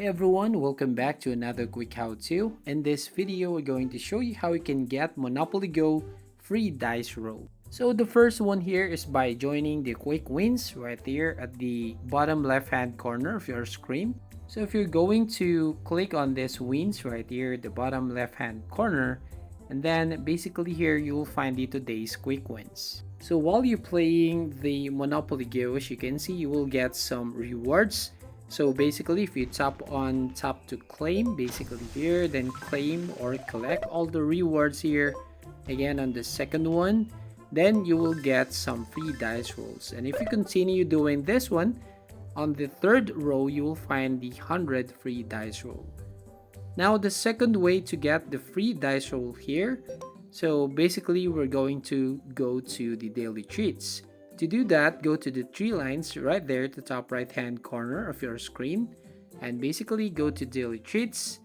Hey everyone, welcome back to another quick how-to. In this video, we're going to show you how you can get Monopoly Go free dice roll. So the first one here is by joining the quick wins right here at the bottom left hand corner of your screen. So if you're going to click on this wins right here, the bottom left hand corner, and then basically here you will find the today's quick wins. So while you're playing the Monopoly Go, as you can see, you will get some rewards. So basically, if you tap to claim, basically here, then claim or collect all the rewards here. Again, on the second one, then you will get some free dice rolls. And if you continue doing this one, on the third row, you will find the 100 free dice roll. Now, the second way to get the free dice roll here, so basically, we're going to go to the daily treats. To do that, go to the three lines right there at the top right hand corner of your screen and basically go to daily treats.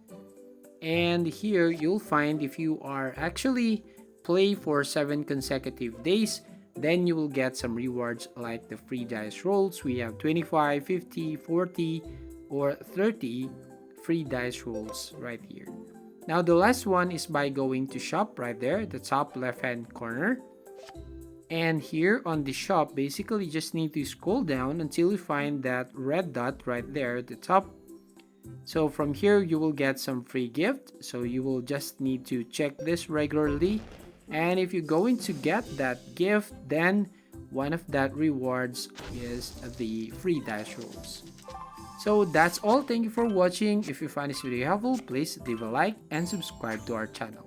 And here you'll find if you are actually play for 7 consecutive days, then you will get some rewards like the free dice rolls. We have 25, 50, 40, or 30 free dice rolls right here. Now the last one is by going to shop right there at the top left hand corner. And here on the shop, basically just need to scroll down until you find that red dot right there at the top. So from here, you will get some free gift. So you will just need to check this regularly. And if you're going to get that gift, then one of that rewards is the free dice rolls. So that's all. Thank you for watching. If you find this video helpful, please leave a like and subscribe to our channel.